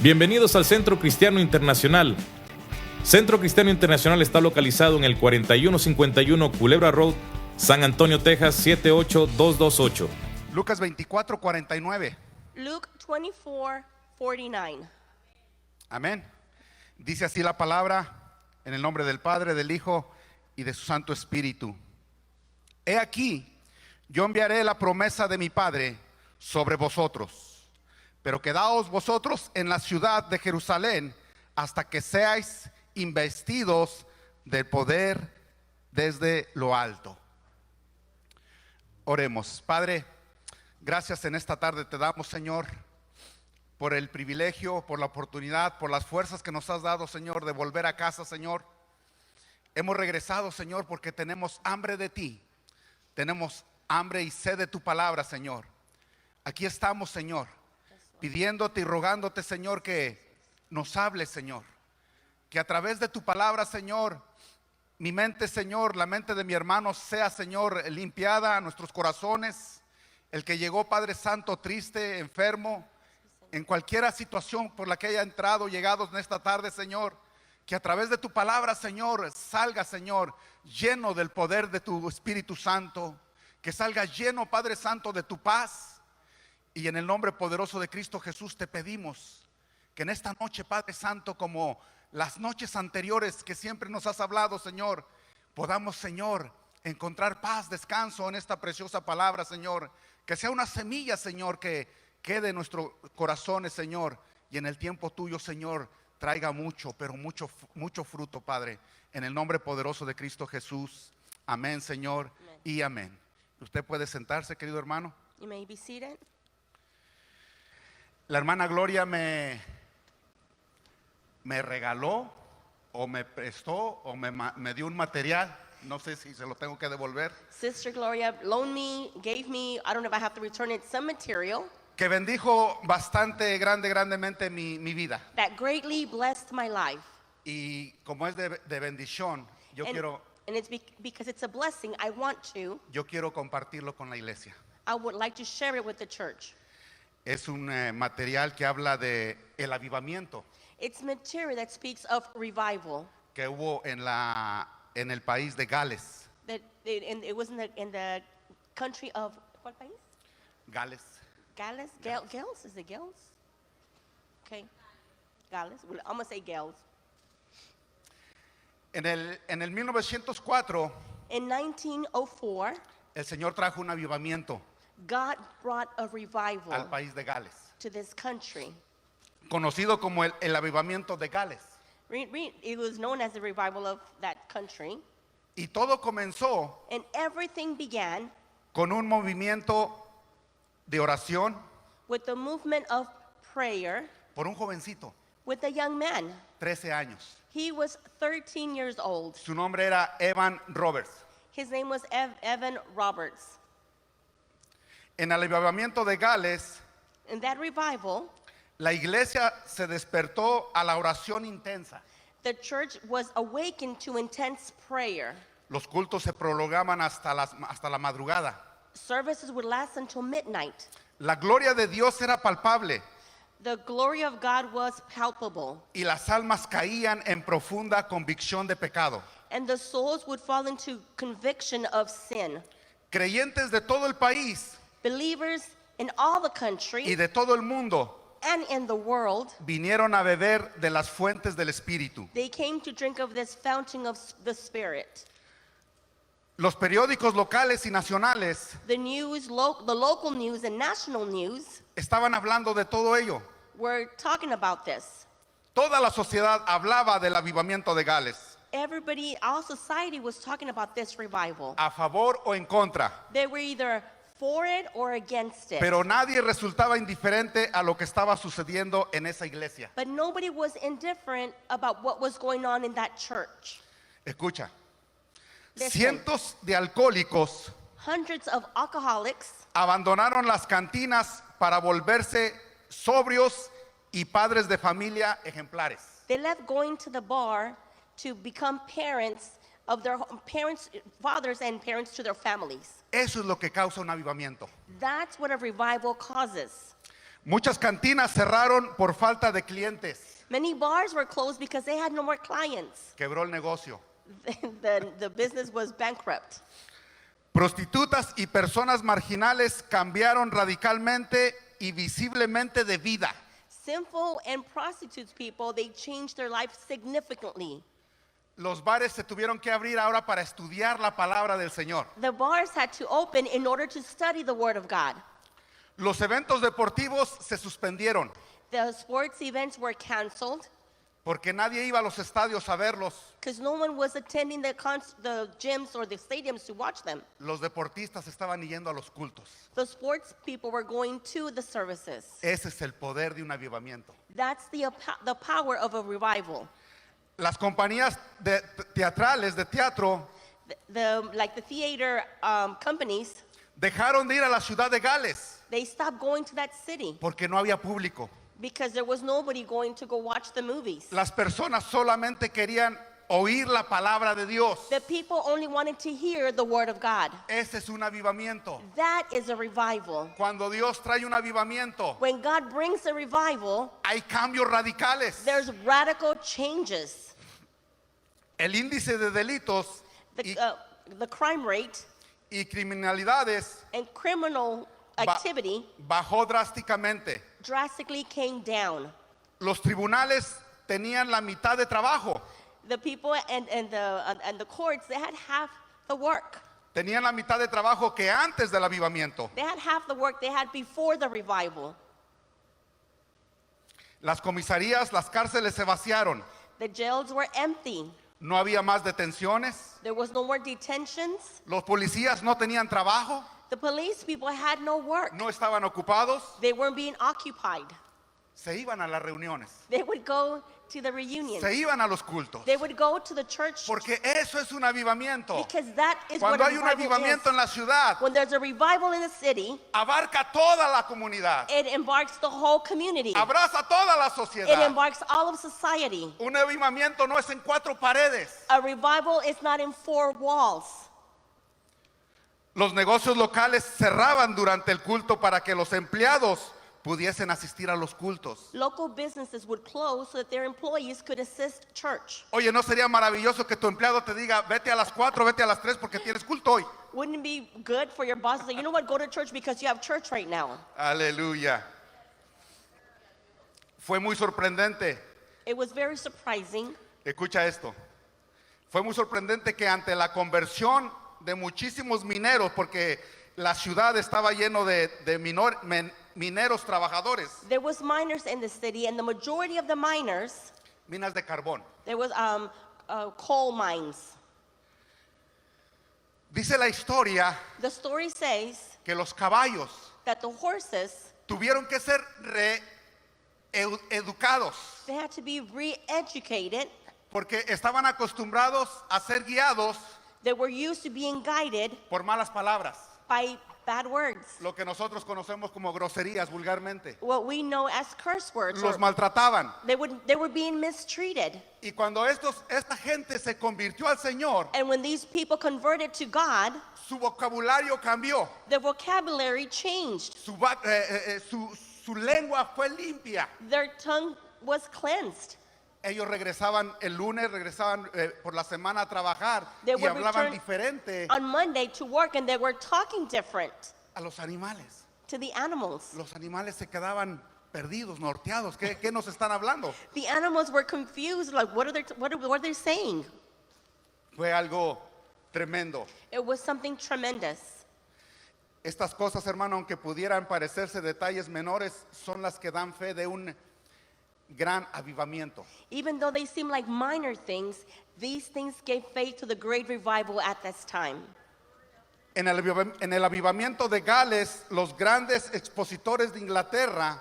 Bienvenidos al Centro Cristiano Internacional. Centro Cristiano Internacional está localizado en el 4151 Culebra Road, San Antonio, Texas 78228. Lucas 24:49. Luke 24:49. Amén. Dice así la palabra, en el nombre del Padre, del Hijo y de su Santo Espíritu. He aquí, yo enviaré la promesa de mi Padre sobre vosotros, pero quedaos vosotros en la ciudad de Jerusalén hasta que seáis investidos del poder desde lo alto. Oremos. Padre, gracias en esta tarde te damos, Señor, por el privilegio, por la oportunidad, por las fuerzas que nos has dado, Señor, de volver a casa, Señor. Hemos regresado, Señor, porque tenemos hambre de ti. Tenemos hambre y sed de tu palabra, Señor. Aquí estamos, Señor, pidiéndote y rogándote, Señor, que nos hables, Señor. Que a través de tu palabra, Señor, mi mente, Señor, la mente de mi hermano sea, Señor, limpiada a nuestros corazones. El que llegó, Padre Santo, triste, enfermo, en cualquier situación por la que haya entrado, llegados en esta tarde, Señor, que a través de tu palabra, Señor, salga, Señor, lleno del poder de tu Espíritu Santo. Que salga lleno, Padre Santo, de tu paz. Y en el nombre poderoso de Cristo Jesús te pedimos que en esta noche, Padre Santo, como las noches anteriores que siempre nos has hablado, Señor, podamos, Señor, encontrar paz, descanso en esta preciosa palabra, Señor. Que sea una semilla, Señor, que quede en nuestros corazones, Señor, y en el tiempo tuyo, Señor, traiga mucho, pero mucho fruto, Padre, en el nombre poderoso de Cristo Jesús. Amén, Señor, Amén. Y amén. Usted puede sentarse, querido hermano. You may be seated. La hermana Gloria me regaló o me prestó o me dio un material. No sé si se lo tengo que devolver. Sister Gloria loaned me, gave me, I don't know if I have to return it, some material Que bendijo bastante, grandemente mi vida. that greatly blessed my life. Y como es de bendición, yo And it's because it's a blessing, yo quiero compartirlo con la iglesia. I would like to share it with the church. Es un material que habla de el avivamiento It's material that speaks of revival. que hubo en el país de Gales. It was in the country of, what país? Gales. Gales? Gales? Is it Gales? Okay. Gales. Well, I'm going to say Gales. En el 1904, In 1904, el Señor trajo un avivamiento God brought a revival al país de Gales, to this country. conocido como el avivamiento de Gales. It was known as the revival of that country. Y todo comenzó And everything began con un movimiento de oración with the movement of prayer por un jovencito, with a young man. 13 años. He was 13 years old. Su nombre era Evan Roberts. His name was Evan Roberts. En el avivamiento de Gales, In that revival, la iglesia se despertó a la oración intensa. the church was awakened to intense prayer. Los cultos se prolongaban hasta la madrugada. Services would last until midnight. La gloria de Dios era palpable The glory of God was palpable, y las almas caían en profunda convicción de pecado. and the souls would fall into conviction of sin. Creyentes de todo el país Believers in all the y country de todo el mundo and in the world, vinieron a beber de las fuentes del Espíritu. they came to drink of this fountain of the Spirit. Los periódicos locales y nacionales The news, the local news and national news estaban hablando de todo ello. were talking about this. Toda la sociedad hablaba del avivamiento de Gales, Everybody, all society was talking about this revival. a favor o en contra. They were either for it or against it. Pero nadie resultaba indiferente a lo que estaba sucediendo en esa iglesia. But nobody was indifferent about what was going on in that church. Escucha, Listen. cientos de alcohólicos Hundreds of alcoholics abandonaron las cantinas para volverse sobrios y padres de familia ejemplares. they left going to the bar to become parents of their parents, fathers and parents to their families. Eso es lo que causa un avivamiento. That's what a revival causes. Muchas cantinas cerraron por falta de clientes. Many bars were closed because they had no more clients. Quebró el negocio. The business was bankrupt. Prostitutas y personas marginales cambiaron radicalmente y visiblemente de vida. Sinful and prostitutes people, they changed their life significantly. Los bares se tuvieron que abrir ahora para estudiar la palabra del Señor. The bars had to open in order to study the Word of God. Los eventos deportivos se suspendieron The sports events were canceled porque nadie iba a los estadios a verlos. because no one was attending the gyms or the stadiums to watch them. Los deportistas estaban yendo a los cultos. The sports people were going to the services. Ese es el poder de un avivamiento. That's the power of a revival. Las compañías teatrales de teatro Like the theater companies, dejaron de ir a la ciudad de Gales they stopped going to that city porque no había público. because there was nobody going to go watch the movies. Las personas solamente querían oír la palabra de Dios. The people only wanted to hear the Word of God. Ese es un avivamiento. That is a revival. Cuando Dios trae un avivamiento, When God brings a revival, hay cambios radicales. there's radical changes. El índice de delitos The crime rate y criminalidades and criminal activity bajó drásticamente. drastically came down. Los tribunales tenían la mitad de trabajo. The people and the courts, they had half the work. Tenían la mitad de trabajo que antes del avivamiento. They had half the work they had before the revival. Las comisarías, las cárceles se vaciaron. The jails were empty. No había más detenciones. There was no more detentions. Los policías no tenían trabajo. The police people had no work. No estaban ocupados. They weren't being occupied. Se iban a las reuniones. They would go to the reunions. Se iban a los cultos. They would go to the church Porque eso es un avivamiento. because that is Cuando what hay a un revival avivamiento is. en la ciudad, When there's a revival in the city, abarca toda la comunidad. it embarks the whole community. Abraza toda la It sociedad. embarks all of society. Un avivamiento no es en cuatro paredes. A revival is not in four walls. Los negocios locales cerraban durante el culto para que los empleados pudiesen asistir a los cultos. Local businesses would close so that their employees could assist church. Oye, ¿no sería maravilloso que tu empleado te diga, vete a las 4, vete a las 3 porque tienes culto hoy? Wouldn't it be good for your boss to say, you know what, go to church because you have church right now? Aleluya. Fue muy sorprendente. It was very surprising. Escucha esto. Fue muy sorprendente que ante la conversión de muchísimos mineros, porque la ciudad estaba lleno de mineros trabajadores, There was miners in the city, and the majority of the miners, minas de carbón. there was coal mines. Dice la historia The story says que los caballos that the horses, tuvieron que ser reeducados they had to be re-educated. porque estaban acostumbrados a ser guiados They were used to being guided por malas palabras, by bad words, lo que nosotros conocemos como groserías vulgarmente. what we know as curse words. Los Or maltrataban. they were being mistreated. Y cuando esta gente se convirtió al Señor, And when these people converted to God, su vocabulario cambió, their vocabulary changed. su lengua fue limpia. Their tongue was cleansed. Ellos regresaban el lunes, regresaban por la semana a trabajar They y would hablaban return diferente on Monday to work, and they were talking different a los animales. to the animals. Los animales se quedaban perdidos, norteados. ¿Qué nos están hablando? The animals were confused, like, what are they saying? Fue algo tremendo. It was something tremendous. Estas cosas, hermano, aunque pudieran parecerse detalles menores, son las que dan fe de un gran avivamiento. Even though they seem like minor things, these things gave faith to the great revival at this time. En el avivamiento de Gales, los grandes expositores de Inglaterra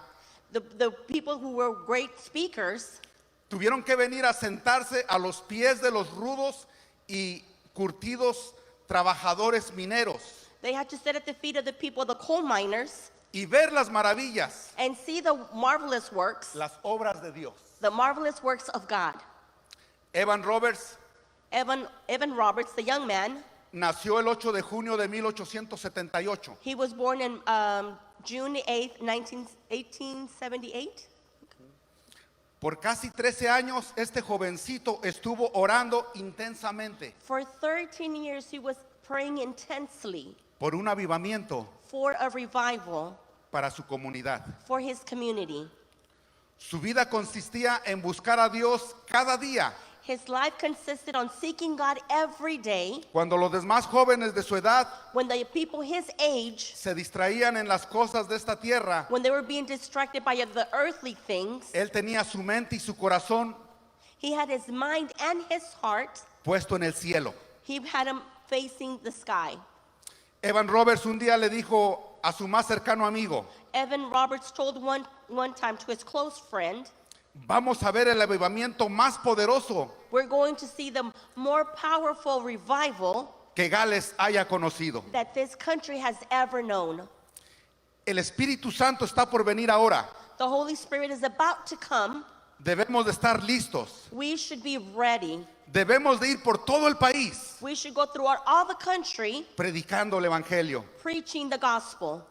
The people who were great speakers, tuvieron que venir a sentarse a los pies de los rudos y curtidos trabajadores mineros they had to sit at the feet of the people, the coal miners, y ver las maravillas, and see the marvelous works, las obras de Dios. the marvelous works of God. Evan Roberts Evan Roberts, the young man, nació el 8 de junio de 1878. He was born in June 8th, 1878. Por casi 13 años, este jovencito estuvo orando intensamente For 13 years, he was praying intensely por un avivamiento for a revival para su comunidad. for his community. Su vida consistía en buscar a Dios cada día. His life consisted on seeking God every day. Cuando los demás jóvenes de su edad When the people his age, se distraían en las cosas de esta tierra, when they were being distracted by the earthly things, él tenía su mente y su corazón he had his mind and his heart, puesto en el cielo. he had him facing the sky. Evan Roberts un día le dijo a su más cercano amigo, Evan Roberts told one time to his close friend, vamos a ver el avivamiento más poderoso we're going to see the more powerful revival que Gales haya conocido. that this country has ever known. El Espíritu Santo está por venir ahora. The Holy Spirit is about to come. Debemos de estar listos. We should be ready. Debemos de ir por todo el país We should go throughout all the country predicando el Evangelio. preaching the gospel.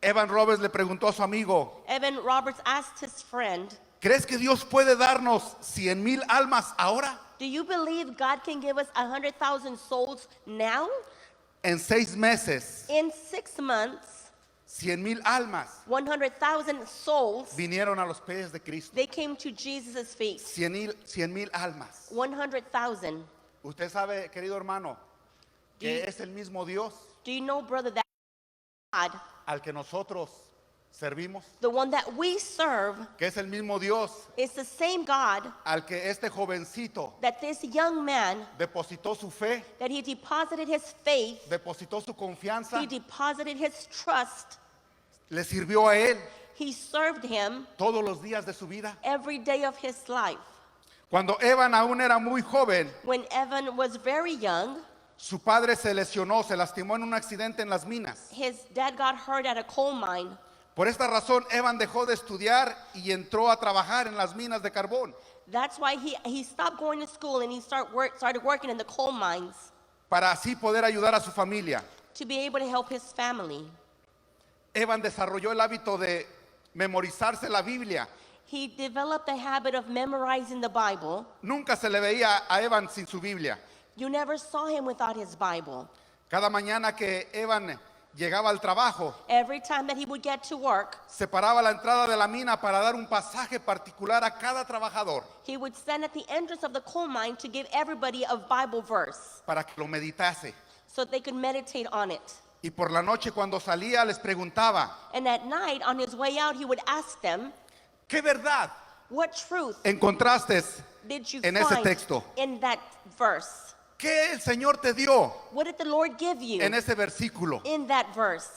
Evan Roberts le preguntó a su amigo, Evan Roberts asked his friend, ¿crees que Dios puede darnos 100,000 almas ahora? do you believe God can give us 100,000 souls now? En 6 meses, In 6 months, 100,000 almas 100,000 souls, vinieron a los pies de Cristo. they came to Jesus' feet. 100,000 almas. 100,000. Usted sabe, querido hermano, que es el mismo Dios Do you know, brother, that God, al que nosotros servimos, the one that we serve, que es el mismo Dios is the same God al que este jovencito that this young man, depositó su fe, that he deposited his faith, depositó su confianza, he deposited his trust, le sirvió a él he served him todos los días de su vida. every day of his life. Cuando Evan aún era muy joven, When Evan was very young, su padre se lesionó, se lastimó en un accidente en las minas. his dad got hurt at a coal mine. Por esta razón, Evan dejó de estudiar y entró a trabajar en las minas de carbón That's why he stopped going to school and he started working in the coal mines para así poder ayudar a su familia. to be able to help his family. Evan desarrolló el hábito de memorizarse la Biblia. He developed a habit of memorizing the Bible. Nunca se le veía a Evan sin su Biblia. You never saw him without his Bible. Cada mañana que Evan llegaba al trabajo, Every time that he would get to work, se paraba a la entrada de la mina para dar un pasaje particular a cada trabajador, he would stand at the entrance of the coal mine to give everybody a Bible verse para que lo meditase. so they could meditate on it. Y por la noche cuando salía les preguntaba, And at night, on his way out, he would ask them, ¿qué verdad what truth encontraste did you en ese find texto? in that verse? ¿Qué el Señor te dio What did the Lord give you en ese versículo? in that verse?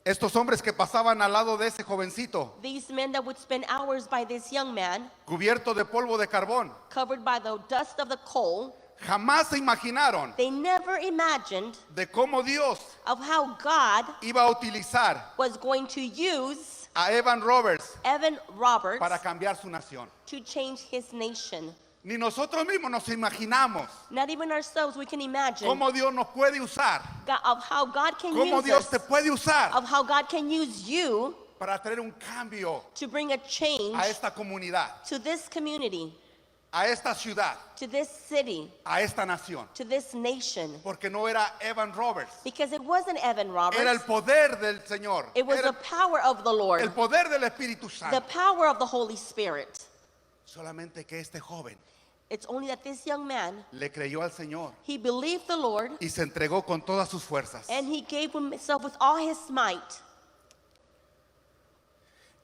Estos hombres que pasaban al lado de ese jovencito, These men that would spend hours by this young man, cubierto de polvo de carbón, covered by the dust of the coal, jamás se imaginaron they never imagined de cómo Dios of how God iba a utilizar was going to use a Evan Roberts Evan Roberts para cambiar su nación. to change his nation. Ni nosotros mismos nos imaginamos Not even ourselves, we can imagine cómo Dios nos puede usar, of how God can cómo use Dios us, te puede usar of how God can use you para traer un cambio to bring a change a esta comunidad, to this community, a esta ciudad, to this city, a esta nación. to this nation. Porque no era Evan Roberts, Because it wasn't Evan era el Roberts, poder del Señor, it was era the power of the el Lord, poder del Espíritu the Santo. power of the Holy Spirit. Solamente que este joven It's only that this young man, le creyó al Señor he believed the Lord y se entregó con todas sus fuerzas. and he gave himself with all his might.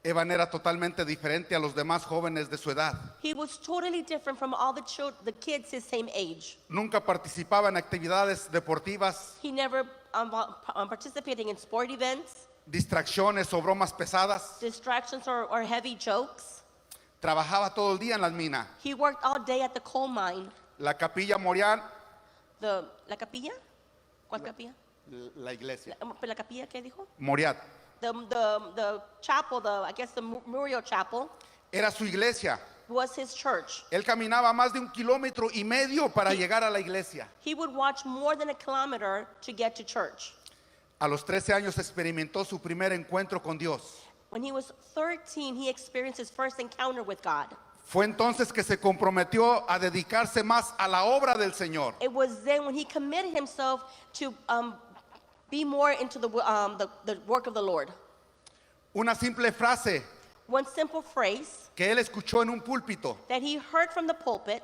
Evan era totalmente diferente a los demás jóvenes de su edad. He was totally different from all the kids his same age. Nunca participaba en actividades deportivas, He never participating in sport events, distracciones o bromas pesadas. distractions or heavy jokes. Trabajaba todo el día en las minas. He worked all day at the coal mine. La capilla Morián, ¿La capilla? ¿Cuál capilla? la iglesia. ¿La capilla qué dijo? Moriat. The chapel, I guess the Muriel Chapel, Era su iglesia. was his church. Él caminaba más de 1,5 kilómetros para llegar a la iglesia. He would walk more than a kilometer to get to church. A los 13 años experimentó su primer encuentro con Dios. When he was 13, he experienced his first encounter with God. Fue entonces que se comprometió a dedicarse más a la obra del Señor. It was then when he committed himself to be more into the work of the Lord. Una simple frase One simple phrase que él escuchó en un púlpito that he heard from the pulpit,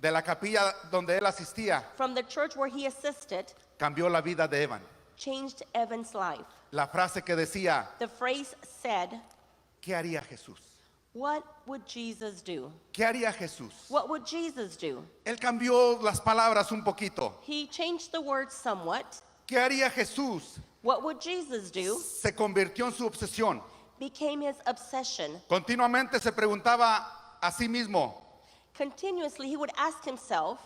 de la capilla donde él asistía, from the church where he assisted, cambió la vida de Evan. changed Evan's life. La frase que decía, The phrase said, ¿qué haría Jesús? "What would Jesus do? ¿Qué haría Jesús? What would Jesus do?" Él cambió las palabras un poquito. He changed the words somewhat. ¿Qué haría Jesús? What would Jesus do? Se convirtió en su obsesión. Became his obsession. Continuamente se preguntaba a sí mismo, Continuously, he would ask himself,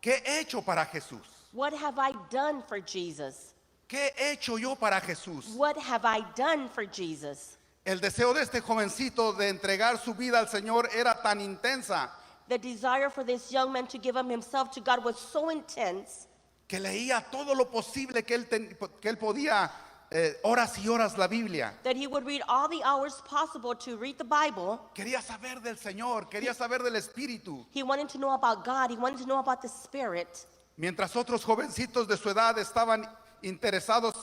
¿qué he hecho para Jesús? "What have I done for Jesus? ¿Qué he hecho yo para Jesús? What have I done for Jesus?" El deseo de este jovencito de entregar su vida al Señor era tan intensa The desire for this young man to give up himself to God was so intense que leía todo lo posible que él podía, horas y horas la Biblia. that he would read all the hours possible to read the Bible. Quería saber del Señor, quería saber del Espíritu. He wanted to know about God. He wanted to know about the Spirit. Mientras otros jovencitos de su edad estaban interesados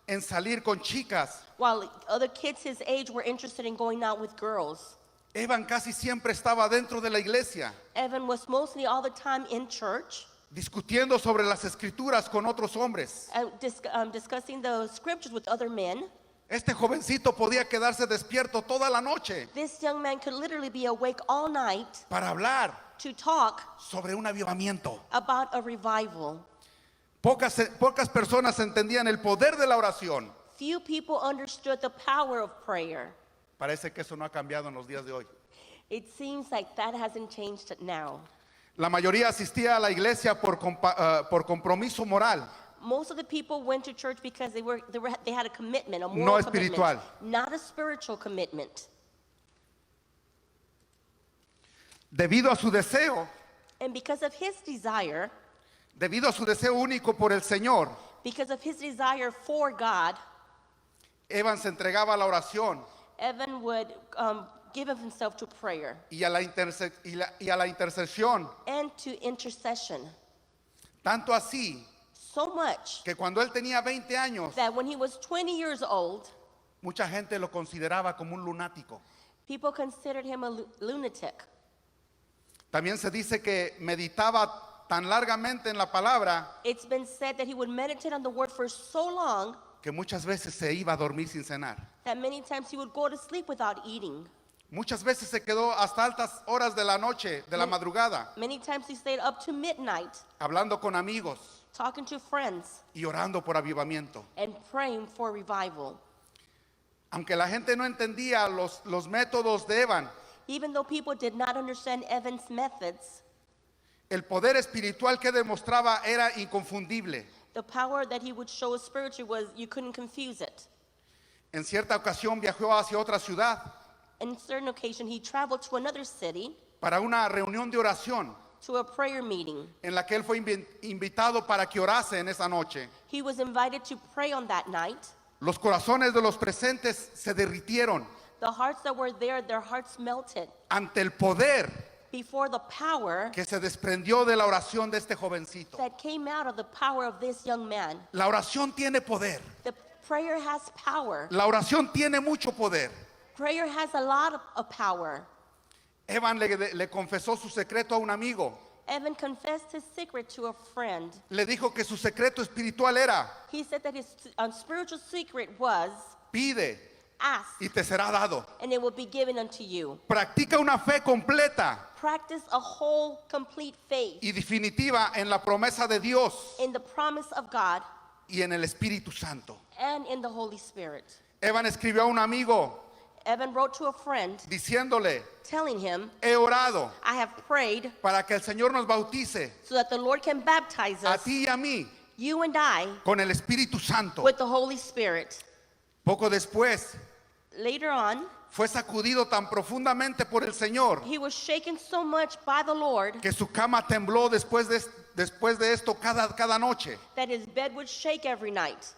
en salir con chicas, While other kids his age were interested in going out with girls. Evan casi siempre estaba dentro de la iglesia, Evan was mostly all the time in church, discutiendo sobre las escrituras con otros hombres. discussing the scriptures with other men. Este jovencito podía quedarse despierto toda la noche This young man could literally be awake all night para hablar to talk sobre un avivamiento. about a revival. Pocas personas entendían el poder de la oración. Few people understood the power of prayer. Parece que eso no ha cambiado en los días de hoy. It seems like that hasn't changed now. La mayoría asistía a la iglesia por compromiso moral, Most of the people went to church because they had a commitment, a No moral espiritual. commitment, not a spiritual commitment. debido a su deseo, And because of his desire, debido a su deseo único por el Señor. because of his desire for God, Evan se entregaba a la oración Evan would give of himself to prayer y a la intercesión, and to intercession. tanto así So much que cuando él tenía 20 años, that when he was 20 years old, mucha gente lo consideraba como un lunático. people considered him a lunatic. También se dice que meditaba tan largamente en la palabra It's been said that he would meditate on the word for so long que muchas veces se iba a dormir sin cenar. that many times he would go to sleep without eating. Muchas veces se quedó hasta altas horas de la noche, de la madrugada, Many times he stayed up to midnight hablando con amigos talking to friends y orando por avivamiento. and praying for revival. Aunque la gente no entendía los métodos de Evan, Even though people did not understand Evan's methods, el poder espiritual que demostraba era inconfundible. the power that he would show spiritually was you couldn't confuse it. En cierta ocasión viajó hacia otra ciudad On a certain occasion, he traveled to another city para una reunión de oración to a prayer meeting. en la que él fue invitado para que orase en esa noche. He was invited to pray on that night. Los corazones de los presentes se derritieron The hearts that were there, their hearts melted ante el poder before the power que se desprendió de la oración de este jovencito. that came out of the power of this young man. La oración tiene poder. The prayer has power. La oración tiene mucho poder. Prayer has a lot of power. Evan le confesó su secreto a un amigo. Evan confessed his secret to a friend. Le dijo que su secreto espiritual era: He said that his spiritual secret was pide ask y te será dado. and it will be given unto you. Practica una fe completa Practice a whole, complete faith y definitiva en la promesa de Dios in the promise of God y en el Espíritu Santo. and in the Holy Spirit. Evan escribió a un amigo Evan wrote to a friend diciéndole: telling him, he orado I have prayed para que el Señor nos bautice so that the Lord can baptize a us, ti y a mí you and I, con el Espíritu Santo. with the Holy Spirit. Poco después, later on, fue sacudido tan profundamente por el Señor he was shaken so much by the Lord que su cama tembló después de esto cada noche. that his bed would shake every night.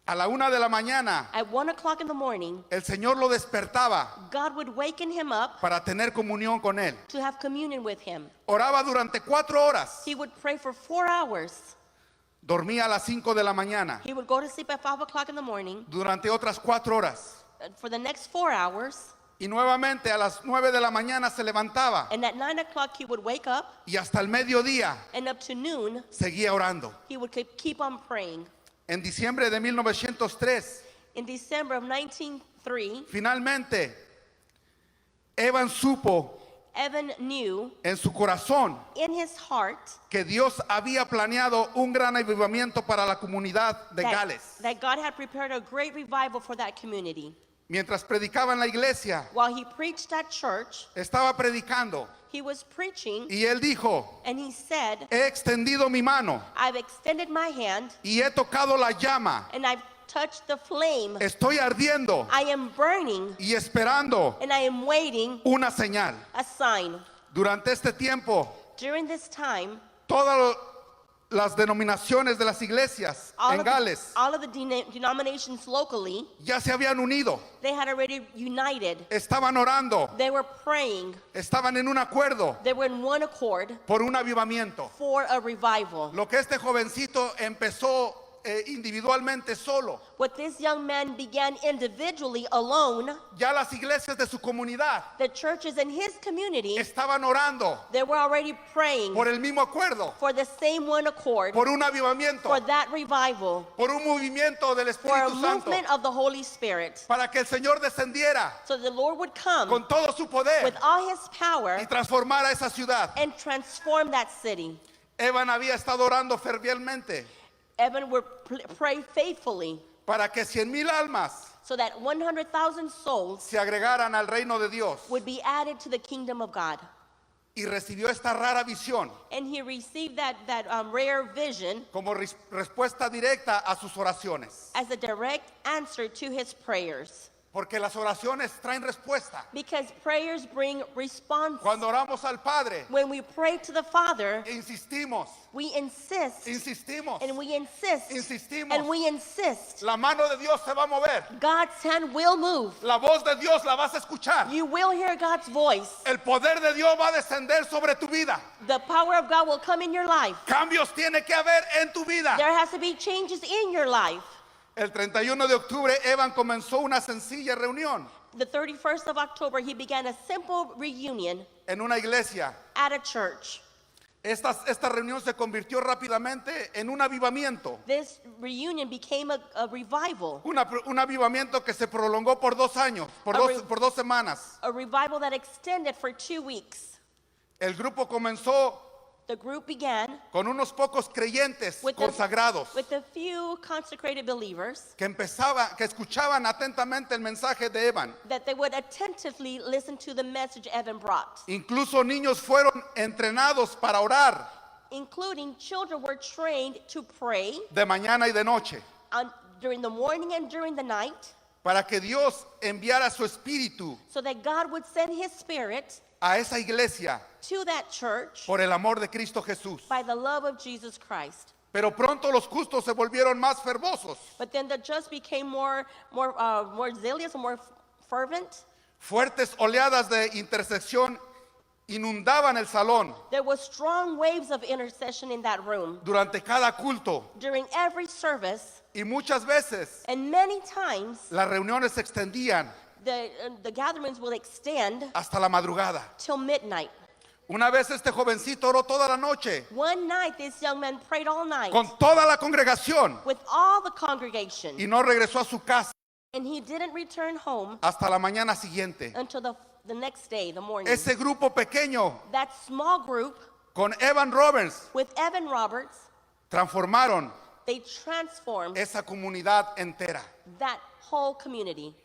A la 1 de la mañana, At 1 o'clock in the morning, el Señor lo despertaba God would waken him up para tener comunión con Él. to have communion with him. Oraba durante 4 horas. He would pray for 4 hours. Dormía a las 5 de la mañana. He would go to sleep at 5 o'clock in the morning. Durante otras 4 horas. For the next 4 hours, Y nuevamente a las 9 de la mañana se levantaba. and at 9 o'clock he would wake up, Y hasta el mediodía and up to noon seguía orando. he would keep on praying. En diciembre de 1903, In December of 1903, finalmente, Evan supo Evan knew en su corazón in his heart que Dios había planeado un gran avivamiento para la comunidad de Gales. that God had prepared a great revival for that community. Mientras predicaba en la iglesia, While he preached at church, estaba predicando he was preaching, y él dijo, and he said, he extendido mi mano I've extended my hand, y he tocado la llama. and I've touched the flame. Estoy ardiendo I am burning, y esperando and I am waiting una señal. a sign. Durante este tiempo, During this time, todas las denominaciones de las iglesias en Gales all of the denominations locally, ya se habían unido, they had already united. estaban orando, They were praying. estaban en un acuerdo They were in one accord por un avivamiento. for a revival. Lo que este jovencito empezó individualmente solo, What this young man began individually alone, ya las iglesias de su comunidad the churches in his community, estaban orando they were already praying por el mismo acuerdo, for the same one accord, por un avivamiento, for that revival, por un movimiento del for a Espíritu Santo, movement of the Holy Spirit, para que el Señor descendiera so the Lord would come con todo su poder with all his power y transformara esa ciudad. and transform that city. Evan había estado orando fervientemente Evan would pray faithfully para que 100,000 almas so that 100,000 souls se agregaran al reino de Dios, would be added to the kingdom of God. y recibió esta rara visión And he received that rare vision como respuesta directa a sus oraciones, as a direct answer to his prayers. porque las oraciones traen respuesta. Because prayers bring response. Cuando oramos al Padre, When we pray to the Father, insistimos, we insist, insistimos, and we insist, insistimos. and we insist. La mano de Dios se va a mover, God's hand will move. la voz de Dios la vas a escuchar, You will hear God's voice. el poder de Dios va a descender sobre tu vida. The power of God will come in your life. Cambios tiene que haber en tu vida. There has to be changes in your life. El 31 de octubre, Evan comenzó una sencilla reunión The 31st of October, he began a simple reunion en una iglesia. at a church. Esta reunión se convirtió rápidamente en un avivamiento. This reunion became a revival, Un avivamiento que se prolongó por 2 años, por 2 semanas. a revival that extended for 2 weeks. El grupo comenzó The group began con unos pocos creyentes with consagrados with a few consecrated believers que escuchaban atentamente el mensaje de Evan. that they would attentively listen to the message Evan brought. Incluso niños fueron entrenados para orar Including children were trained to pray de mañana y de noche, during the morning and during the night, para que Dios enviara su espíritu so that God would send his spirit a esa iglesia to that church por el amor de Cristo Jesús. by the love of Jesus Christ. Pero pronto los justos se volvieron más fervosos. But then the just became more zealous and more fervent. Fuertes oleadas de intercesión inundaban el salón There were strong waves of intercession in that room durante cada culto, during every service, y muchas veces and many times las reuniones se extendían the gatherings will extend hasta la madrugada. till midnight. Una vez este jovencito oró toda la noche One night, this young man prayed all night con toda la congregación with all the congregation, y no regresó a su casa and he didn't return home hasta la mañana siguiente. until the next day, the morning. Ese grupo pequeño That small group con Evan Roberts with Evan Roberts, transformaron they transformed esa comunidad entera. that whole community.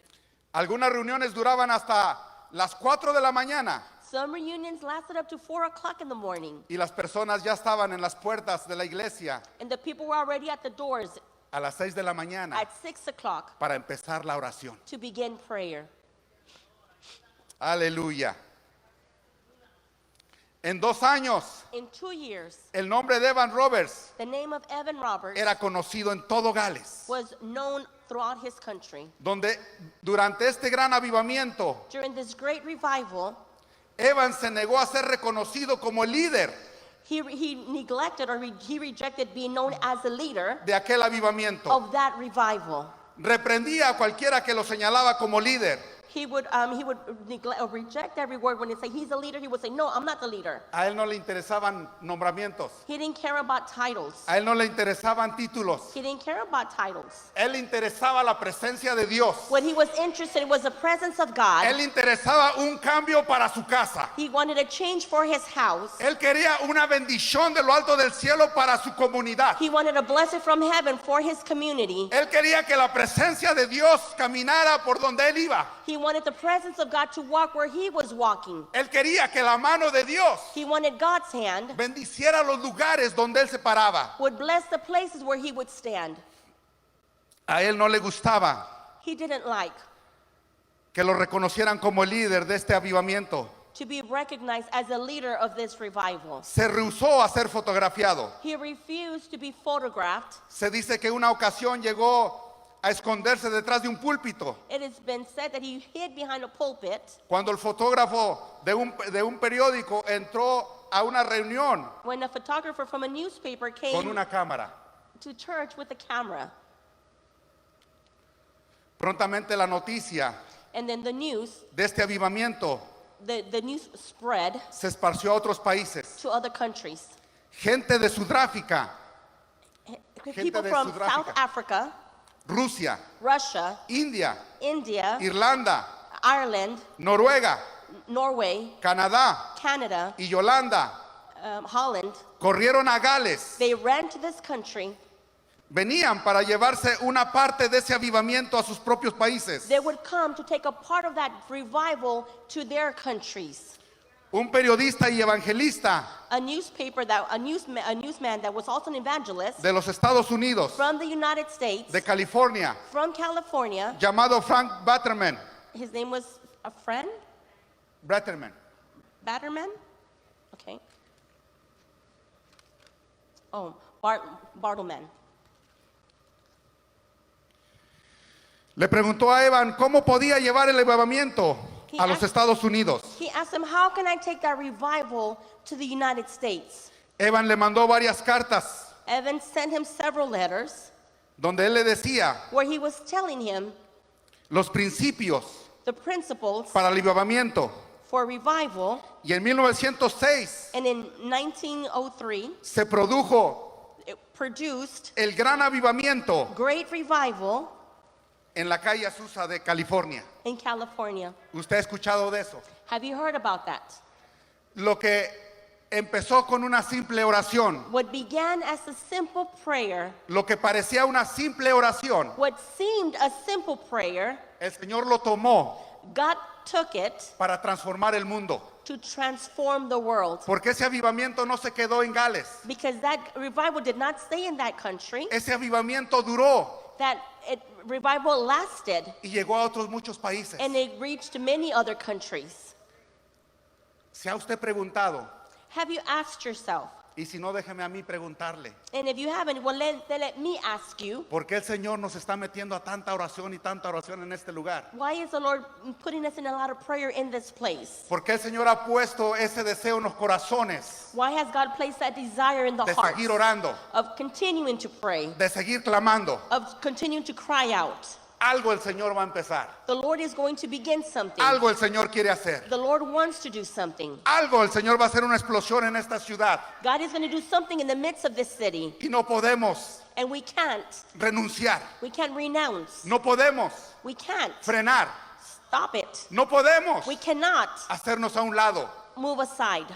Algunas reuniones duraban hasta las 4 de la mañana Some reunions lasted up to 4 o'clock in the morning, y las personas ya estaban en las puertas de la iglesia and the people were already at the doors a las 6 de la mañana at 6 o'clock para empezar la oración. to begin prayer. Aleluya. En 2 años, In 2 years, el nombre de Evan Roberts the name of Evan Roberts era conocido en todo Gales, was known throughout his country. donde durante este gran avivamiento, During this great revival, Evan se negó a ser reconocido como el líder he neglected or he rejected being known as the leader de aquel avivamiento. of that revival. Reprendía a cualquiera que lo señalaba como líder. He would neglect or reject every word when they say he's a leader. He would say, no, I'm not the leader. A él no le interesaban nombramientos. He didn't care about titles. A él no le interesaban títulos. He didn't care about titles. Él le interesaba la presencia de Dios. What he was interested in was the presence of God. Él le interesaba un cambio para su casa. He wanted a change for his house. Él quería una bendición de lo alto del cielo para su comunidad. He wanted a blessing from heaven for his community. Él quería que la presencia de Dios caminara por donde él iba. He wanted the presence of God to walk where he was walking. Él quería que la mano de Dios He wanted God's hand bendiciera los lugares donde él se paraba. would bless the places where he would stand. A él no le gustaba He didn't like que lo reconocieran como el líder de este avivamiento. to be recognized as a leader of this revival. Se rehusó a ser fotografiado. He refused to be photographed. Se dice que una ocasión llegó a esconderse detrás de un púlpito It has been said that he hid behind a pulpit cuando el fotógrafo de un periódico entró a una reunión when a photographer from a newspaper con came una cámara. to church with a camera. Prontamente la noticia And then the news, de este avivamiento the news spread se esparció a otros países. to other countries. Gente de Sudáfrica, People de from Sudáfrica. South Africa, Rusia, Russia, India, India, Irlanda, Ireland, Noruega, Norway, Canadá Canada, y Yolanda Holland, corrieron a Gales. they ran to this country. Venían para llevarse una parte de ese avivamiento a sus propios países. They would come to take a part of that revival to their countries. Un periodista y evangelista A newsman that was also an evangelist de los Estados Unidos, from the United States, de California, from California. llamado Frank Batterman. His name was a friend, Batterman. Batterman? Okay. Oh, Bartleman. Le preguntó a Evan cómo podía llevar el avivamiento a los Estados Unidos. He asked him, how can I take that revival to the United States? Evan le mandó varias cartas Evan sent him several letters donde él le decía where he was telling him los principios the principles para el avivamiento. for revival. Y en 1906 And in 1903, se produjo it produced el gran avivamiento great revival en la calle Azusa de California. in California. ¿Usted ha escuchado de eso? Have you heard about that? Lo que empezó con una simple oración, What began as a simple prayer, lo que parecía una simple oración, what seemed a simple prayer, el Señor lo tomó God took it para transformar el mundo. to transform the world. Porque ese avivamiento no se quedó en Gales. Because that revival did not stay in that country. Ese avivamiento duró That revival lasted y llegó a otros muchos países. and it reached many other countries. ¿Se ha usted preguntado? Have you asked yourself? Y si no, déjeme a mí preguntarle. And if you haven't, well, let me ask you, ¿Por qué el Señor nos está metiendo a tanta oración y tanta oración en este lugar? why is the Lord putting us in a lot of prayer in this place? ¿Por qué el Señor ha puesto ese deseo en los corazones Why has God placed that desire in the de heart seguir orando, of continuing to pray, de seguir clamando? of continuing to cry out? Algo el Señor va a empezar. The Lord is going to begin something. Algo el Señor quiere hacer. The Lord wants to do something. Algo el Señor va a hacer una explosión en esta ciudad. God is going to do something in the midst of this city. Y no podemos And we can't renunciar. renounce. No podemos We can't frenar. stop it. No podemos We cannot hacernos a un lado. move aside.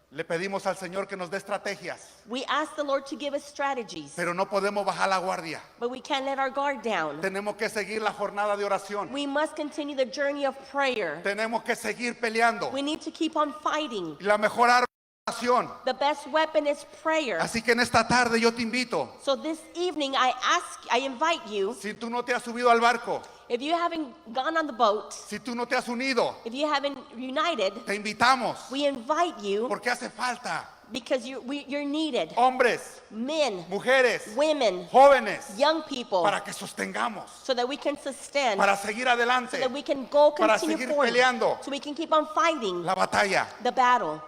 Le pedimos al Señor que nos dé estrategias, We ask the Lord to give us strategies, pero no podemos bajar la guardia. but we can't let our guard down. Tenemos que seguir la jornada de oración. We must continue the journey of prayer. Tenemos que seguir peleando. We need to keep on fighting. Y la mejor arma es la oración. The best weapon is prayer. Así que en esta tarde yo te invito, So this evening I invite you, si tú no te has subido al barco, If you haven't gone on the boat, si tú no te has unido, if you haven't united, te invitamos we invite you porque hace falta because you're needed. hombres, Men, mujeres, women, jóvenes, young people, para que sostengamos, so that we can sustain, para seguir adelante so that we can go para continue seguir forward, peleando so we can keep on fighting la batalla. the battle.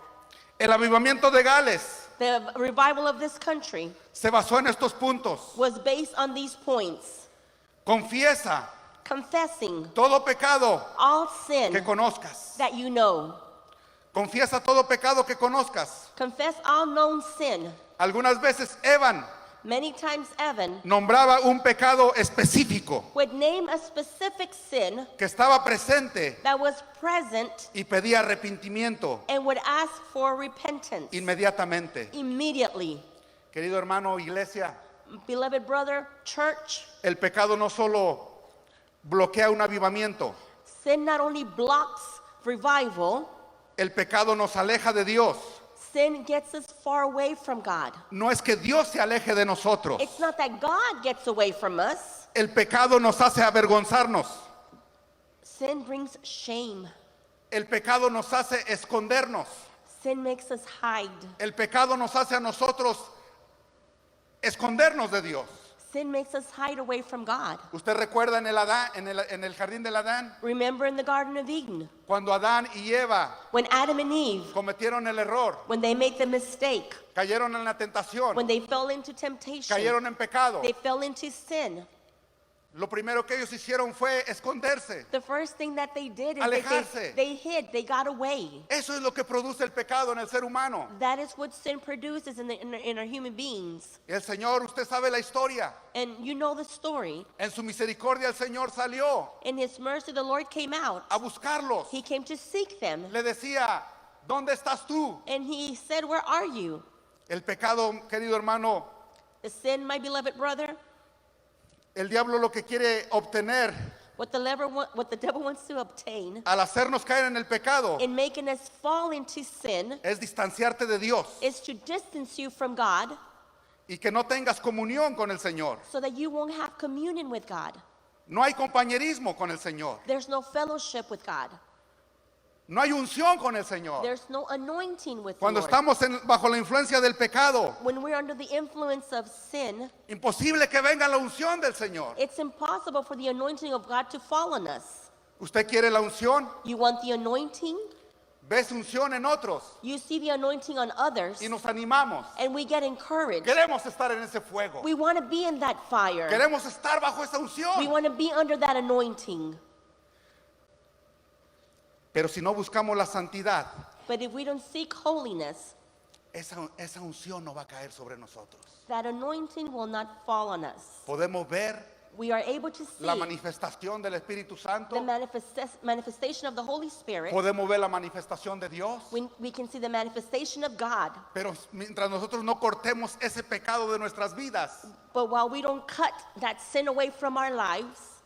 El avivamiento de Gales The revival of this country se basó en estos puntos. was based on these points. Confiesa Confessing todo pecado all que sin conozcas. that you know. Confiesa todo pecado que conozcas. Confess all known sin. Algunas veces Evan Many times Evan nombraba un pecado específico would name a specific sin que estaba presente that was present y pedía arrepentimiento and would ask for repentance inmediatamente. immediately. Querido hermano, iglesia, Beloved brother, church, el pecado no solo bloquea un avivamiento, sin not only blocks revival, el pecado nos aleja de Dios. sin gets us far away from God. No es que Dios se aleje de nosotros. It's not that God gets away from us. El pecado nos hace avergonzarnos. Sin brings shame. El pecado nos hace escondernos. Sin makes us hide. El pecado nos hace a nosotros escondernos de Dios. Sin makes us hide away from God. Usted recuerda en el jardín del Adán, Remember in the Garden of Eden, cuando Adán y Eva when Adam and Eve, cometieron el error, when they made the mistake, cayeron en la tentación, when they fell into temptation, cayeron en pecado. they fell into sin. Lo primero que ellos hicieron fue esconderse. The first thing that they did is Alejarse. they hid, they got away. Eso es lo que produce el pecado en el ser humano. That is what sin produces in our human beings. El Señor, usted sabe la historia. And you know the story. En su misericordia el Señor salió In His mercy, the Lord came out. a buscarlos. He came to seek them. Le decía, ¿dónde estás tú? And He said, where are you? El pecado, querido hermano, The sin, my beloved brother, el diablo lo que quiere obtener what the devil wants to obtain al hacernos caer en el pecado in making us fall into sin es distanciarte de Dios is to distance you from God y que no tengas comunión con el Señor. so that you won't have communion with God. No hay compañerismo con el Señor. There's no fellowship with God. No hay unción con el Señor. There's no anointing with the Cuando Lord. estamos bajo la influencia del pecado, When we're under the influence of sin, imposible que venga la unción del Señor. it's impossible for the anointing of God to fall on us. ¿Usted quiere la unción? You want the anointing? ¿Ves unción en otros? You see the anointing on others, Y nos animamos. and we get encouraged. Queremos estar en ese fuego. We want to be in that fire. Queremos estar bajo esa We unción. want to be under that anointing. Pero si no buscamos la santidad, But if we don't seek holiness, esa unción no va a caer sobre nosotros. that anointing will not fall on us. Podemos ver We are able to see la manifestación del Espíritu Santo. the manifestation of the Holy Spirit. Podemos ver la manifestación de Dios. We can see the manifestation of God. Pero mientras nosotros no cortemos ese pecado de nuestras vidas, But while we don't cut that sin away from our lives,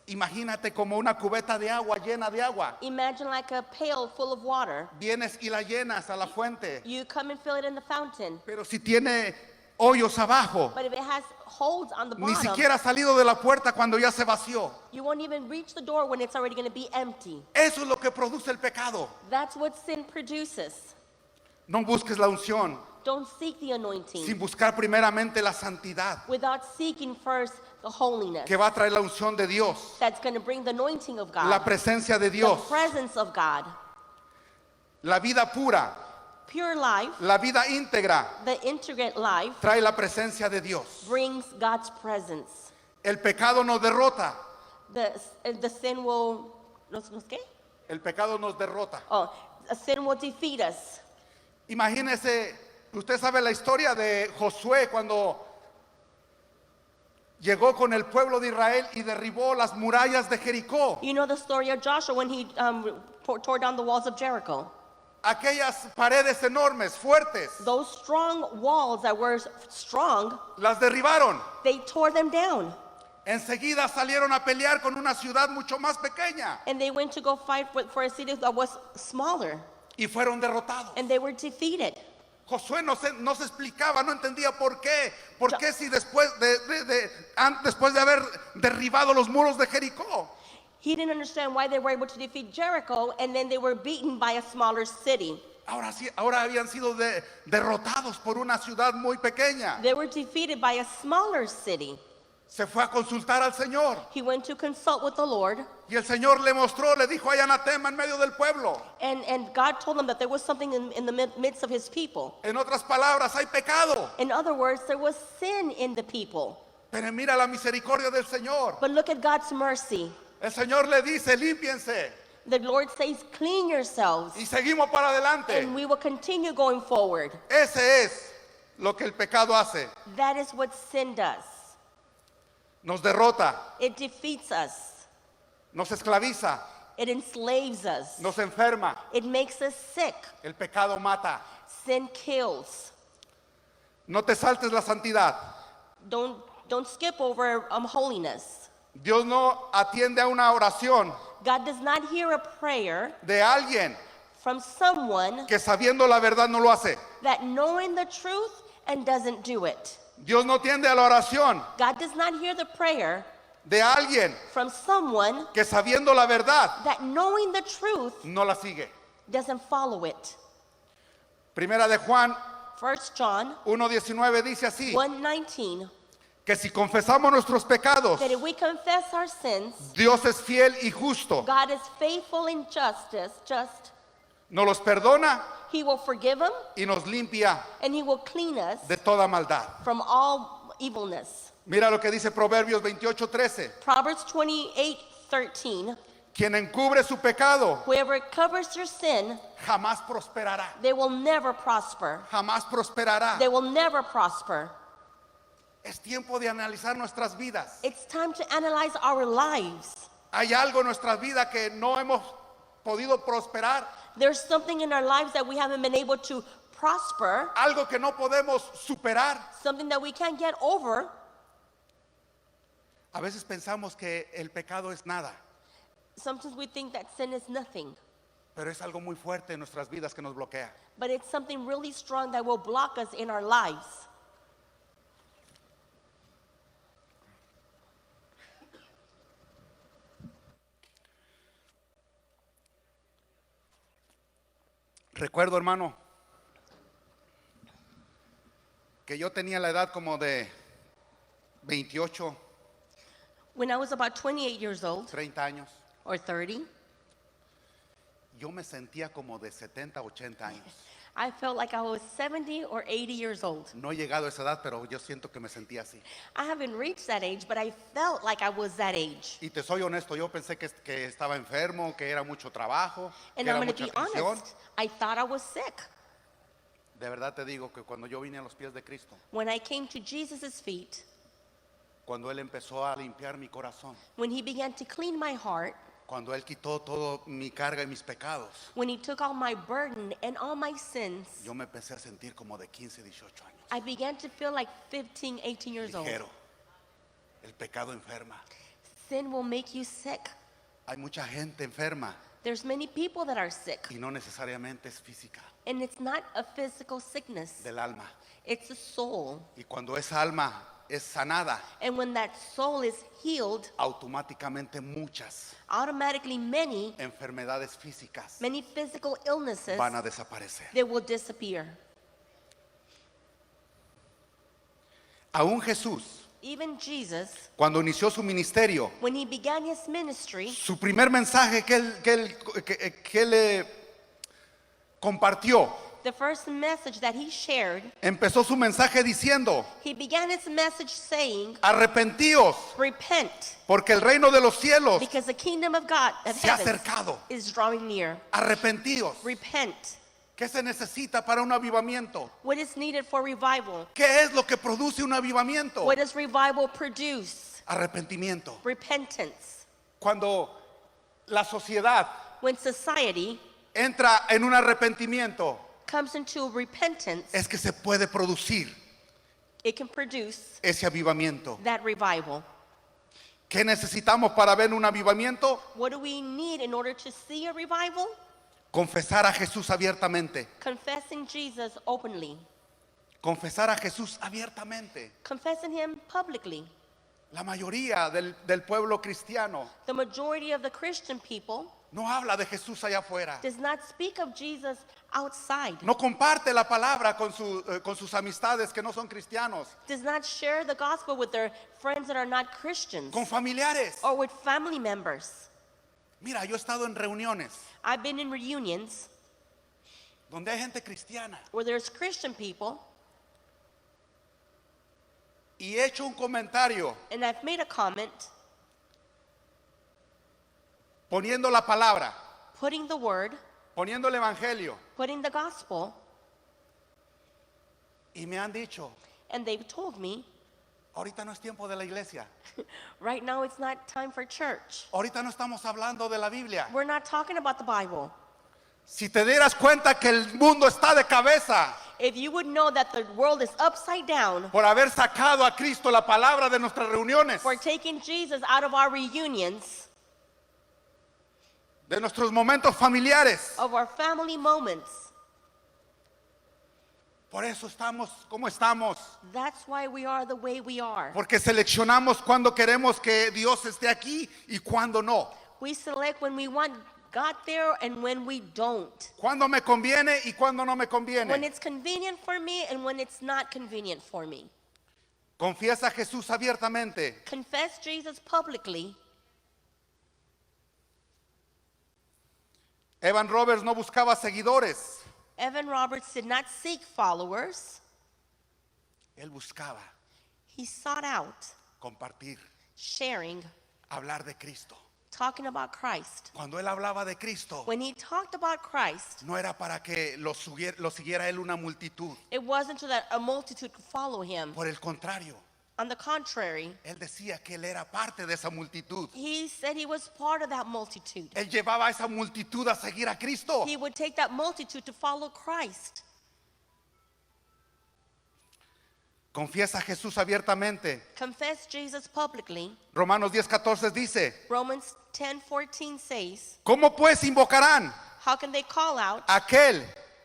imagínate como una cubeta de agua llena de agua. imagine like a pail full of water. Vienes y la llenas a la fuente. You come and fill it in the fountain. Pero si tiene hoyos abajo, But if it has holes on the ni bottom, siquiera ha salido de la puerta cuando ya se vació. you won't even reach the door when it's already going to be empty. Eso es lo que produce el pecado. That's what sin produces. No busques la unción Don't seek the anointing sin buscar primeramente la santidad without seeking first the holiness que va a traer la unción de Dios, that's going to bring the anointing of God, la presencia de the Dios, presence of God. la vida pura, Pure life, la vida íntegra the integrate life, trae la presencia de Dios. brings God's presence. El pecado nos derrota. The sin will, ¿nos qué? El pecado nos derrota. Oh, a sin will defeat us. Imagínese, usted sabe la historia de Josué cuando llegó con el pueblo de Israel y derribó las murallas de Jericó. You know the story of Joshua when he tore down the walls of Jericho. Aquellas paredes enormes, fuertes, Those strong walls that were strong, las derribaron. they tore them down. Enseguida salieron a pelear con una ciudad mucho más pequeña And they went to go fight for a city that was smaller. y fueron derrotados. And they were defeated. Josué no se explicaba, no entendía por qué. ¿Por qué si después después de haber derribado los muros de Jericó? He didn't understand why they were able to defeat Jericho and then they were beaten by a smaller city. Ahora sí, ahora habían sido derrotados por una ciudad muy pequeña. They were defeated by a smaller city. Se fue a consultar al Señor. He went to consult with the Lord, Y el Señor le mostró, le dijo, hay anatema en medio del pueblo. and God told him that there was something in the midst of his people. En otras palabras, hay pecado. In other words, there was sin in the people. Pero mira la misericordia del Señor. But look at God's mercy. El Señor le dice, límpiense. The Lord says, clean yourselves, Y seguimos para adelante. and we will continue going forward. Ese es lo que el pecado hace. That is what sin does. Nos derrota, It defeats us. nos esclaviza, It enslaves us. nos enferma. It makes us sick. El pecado mata. Sin kills. No te saltes la santidad. Don't skip over holiness. Dios no atiende a una oración God does not hear a prayer de alguien from someone que sabiendo la verdad no lo hace. that knowing the truth and doesn't do it. Dios no atiende a la oración God does not hear the prayer de alguien from someone que sabiendo la verdad that knowing the truth no la sigue. doesn't follow it. Primera de Juan 1 John 1:19 dice así, 1:19, que si confesamos nuestros pecados, that if we confess our sins, Dios es fiel y justo, God is faithful in just. nos los perdona He will forgive them y nos limpia and he will clean us de toda maldad. from all evilness. Mira lo que dice Proverbios 28:13. Proverbs 28:13, Quien encubre su pecado whoever covers their sin, jamás prosperará. they will never prosper. Jamás prosperará. They will never prosper. Es tiempo de analizar nuestras vidas. It's time to analyze our lives. Hay algo en nuestras vidas que no hemos podido prosperar, There's something in our lives that we haven't been able to prosper, algo que no podemos superar. something that we can't get over. A veces pensamos que el pecado es nada, Sometimes we think that sin is nothing, pero es algo muy fuerte en nuestras vidas que nos bloquea. but it's something really strong that will block us in our lives. Recuerdo, hermano, que yo tenía la edad como de 28, When I was about 28 years old 30 años. or 30, Yo me sentía como de 70, 80 años. I felt like I was 70 or 80 years old. No he llegado a esa edad, pero yo siento que me sentía así. I haven't reached that age, but I felt like I was that age. Y te soy honesto, yo pensé que estaba enfermo, que era mucho trabajo, que And era I'm going to mucha be presión. honest, I thought I was sick. De verdad te digo que cuando yo vine a los pies de Cristo, When I came to Jesus' feet, cuando Él empezó a limpiar mi corazón, when he began to clean my heart, cuando Él quitó toda mi carga y mis pecados, when he took all my burden and all my sins, yo me empecé a sentir como de 15, 18 años. I began to feel like 15, 18 years old. Ligero. El pecado enferma. Sin will make you sick. Hay mucha gente enferma There's many people that are sick, y no necesariamente es física, and it's not a physical sickness, del alma. it's a soul. Y cuando esa alma es sanada, And when that soul is healed, automáticamente muchas automatically many enfermedades físicas physical illnesses, van a desaparecer. they will disappear. Aún Jesús, Even Jesus, cuando inició su ministerio, when he began his ministry, su primer mensaje que él le compartió, the first message that he shared, empezó su mensaje diciendo, he began his message saying, arrepentíos, repent, porque el reino de los cielos because the kingdom of God, of se ha heaven, acercado. is drawing near. Arrepentíos. Repent. ¿Qué se necesita para un avivamiento? What is needed for revival? ¿Qué es lo que produce un avivamiento? What does revival produce? Arrepentimiento. Repentance. Cuando la sociedad When society entra en un arrepentimiento, comes into repentance, es que se puede producir it can produce ese avivamiento. that revival. ¿Qué necesitamos para ver un avivamiento? What do we need in order to see a revival? Confesar a Jesús abiertamente. Confessing Jesus openly. Confesar a Jesús abiertamente. Confessing him publicly. La mayoría del pueblo cristiano The majority of the Christian people no habla de Jesús allá afuera. does not speak of Jesus outside. No comparte la palabra con sus amistades que no son cristianos. Does not share the gospel with their friends that are not Christians Con familiares. or with family members. Mira, yo he estado en reuniones I've been in reunions donde hay gente cristiana where there's Christian people, y he hecho un comentario and I've made a comment poniendo la palabra, putting the word, poniendo el evangelio, putting the gospel, y me han dicho, and they've told me, ahorita no es tiempo de la iglesia, right now it's not time for church. ahorita no estamos hablando de la Biblia. We're not talking about the Bible. Si te dieras cuenta que el mundo está de cabeza If you would know that the world is upside down por haber sacado a Cristo la palabra de nuestras reuniones, for taking Jesus out of our reunions, de nuestros momentos familiares. of our family moments, Por eso estamos como estamos, that's why we are the way we are. porque seleccionamos cuando queremos que Dios esté aquí y cuando no. We select when we want God there and when we don't. Cuando me conviene y cuando no me When conviene. it's convenient for me and when it's not convenient for me. Confiesa a Jesús abiertamente. Confess Jesus publicly. Evan Roberts no buscaba seguidores, Evan Roberts did not seek followers. él buscaba He sought out compartir, sharing, hablar de Cristo. talking about Christ. Cuando él hablaba de Cristo, When he talked about Christ, no era para que lo siguiera él una multitud. it wasn't so that a multitude could follow him. Por el contrario, On the contrary, él decía que él era parte de esa multitud. he said he was part of that multitude. Él llevaba a esa multitud a seguir a Cristo. He would take that multitude to follow Christ. Confiesa a Jesús abiertamente. Confess Jesus publicly. Romanos 10:14 dice, Romans 10:14 says, ¿cómo pues invocarán how can they call out a aquel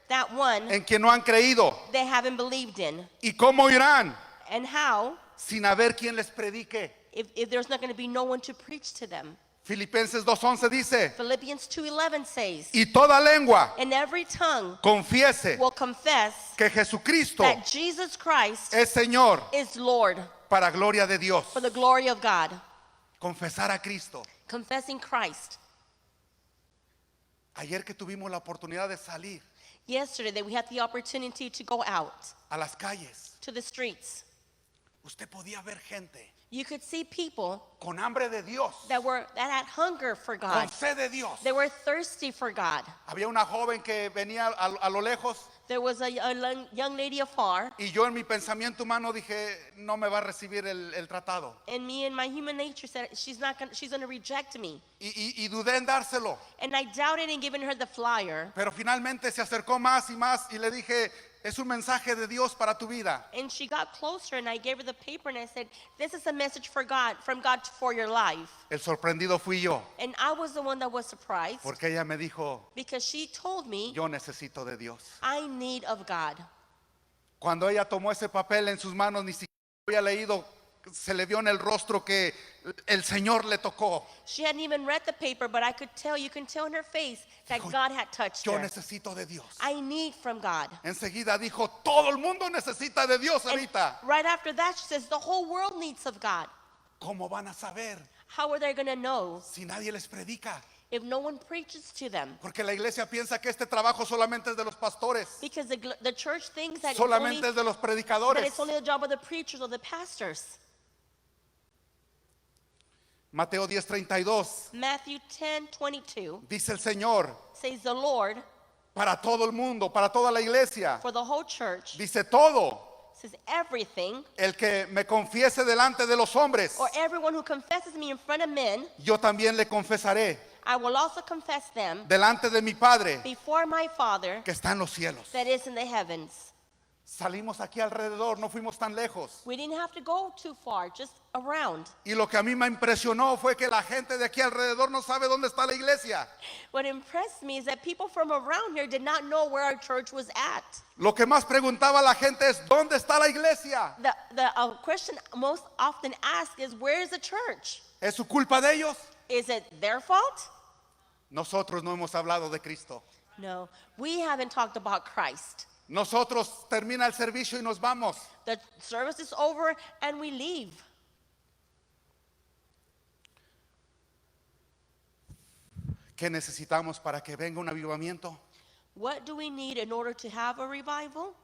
that one en quien no han creído? they haven't believed in? ¿Y cómo irán And how sin haber quien les predique? if there's not going to be no one to preach to them? Filipenses 2:11 dice, Philippians 2:11 says, y toda lengua and every tongue confiese will confess que Jesucristo that Jesus Christ es Señor is Lord para gloria de Dios. for the glory of God. Confesar a Cristo. Confessing Christ. Ayer que tuvimos la oportunidad de salir Yesterday that we had the opportunity to go out a las calles, to the streets. usted podía ver gente You could see people con hambre de Dios, that had hunger for con God. sed de Dios. They were thirsty for God. Había una joven que venía a lo lejos There was a young lady afar, y yo en mi pensamiento humano dije, no me va a recibir el tratado. and me and my human nature said she's gonna reject me. Y dudé en dárselo, And I doubted in giving her the flyer. pero finalmente se acercó más y más y le dije, es un mensaje de Dios para tu vida. And she got closer and I gave her the paper and I said, this is a message from God for your life. El sorprendido fui yo, And I was the one that was surprised porque ella me dijo, because she told me, yo necesito de Dios. I need of God. Cuando ella tomó ese papel en sus manos, ni siquiera había leído, se le vio en el rostro que el Señor le tocó. She hadn't even read the paper, but you can tell in her face that Dijo, God had touched yo her. necesito de Dios. I need from God. Enseguida dijo, todo el mundo necesita de Dios And ahorita. right after that, she says, the whole world needs of God. ¿Cómo van a saber How are they going to know si nadie les predica? if no one preaches to them? Porque la iglesia piensa que este trabajo solamente es de los pastores, Because the church thinks that solamente es de los that predicadores. it's only the job of the preachers or the pastors. Mateo 10:32 Matthew 10:22 dice el Señor, says the Lord para todo el mundo, para toda la iglesia. for the whole church, Dice todo says everything, el que me confiese delante de los hombres, or everyone who confesses me in front of men, yo también le confesaré I will also confess them delante de mi Padre before my Father que está en los cielos. that is in the heavens. Salimos aquí alrededor, no fuimos tan lejos. We didn't have to go too far, just around. Y lo que a mí me impresionó fue que la gente de aquí alrededor no sabe dónde está la iglesia. What impressed me is that people from around here did not know where our church was at. Lo que más preguntaba la gente es, ¿dónde está la iglesia? The question most often asked is, where is the church? ¿Es su culpa de ellos? Is it their fault? Nosotros no hemos hablado de Cristo. No, we haven't talked about Christ. Nosotros termina el servicio y nos vamos. The service is over and we leave. ¿Qué necesitamos para que venga un avivamiento? What do we need in order to have a revival?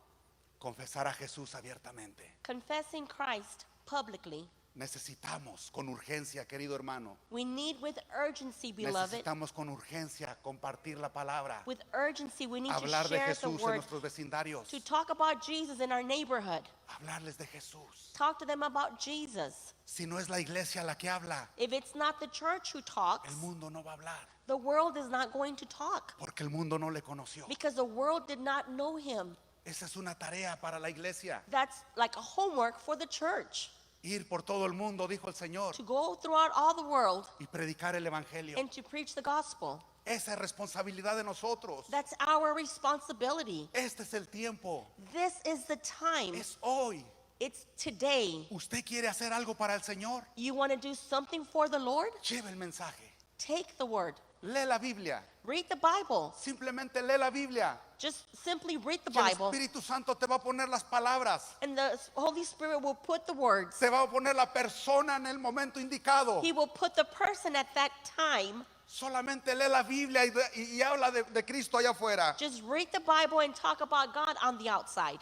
Confesar a Jesús abiertamente. Confessing Christ publicly. Necesitamos con urgencia, querido hermano. We need with urgency, beloved. Necesitamos con urgencia compartir la palabra. With urgency, we need to Hablar de share the Jesús en word, nuestros vecindarios. to talk about Jesus in our neighborhood. Hablarles de Jesús. Talk to them about Jesus. Si no es la iglesia la que habla, If it's not the church who talks, el mundo no va a hablar. the world is not going to talk Porque el mundo no le conoció. because the world did not know him. Esa es una tarea para la iglesia. That's like a homework for the church, Ir por todo el mundo, dijo el Señor, to go throughout all the world y predicar el evangelio. and to preach the gospel. Esa es responsabilidad de nosotros. That's our responsibility. Este es el tiempo. This is the time. Es hoy. It's today. ¿Usted quiere hacer algo para el Señor? You want to do something for the Lord? Lleve el mensaje. Take the word. Lee la Biblia. Read the Bible. Simplemente lee la Biblia. Just simply read the Que el Bible, Espíritu Santo te va a poner las palabras. and the Holy Spirit will put the words. Te va a poner la persona en el momento indicado. He will put the person at that time. Solamente lee la Biblia y habla de Cristo allá afuera. Just read the Bible and talk about God on the outside.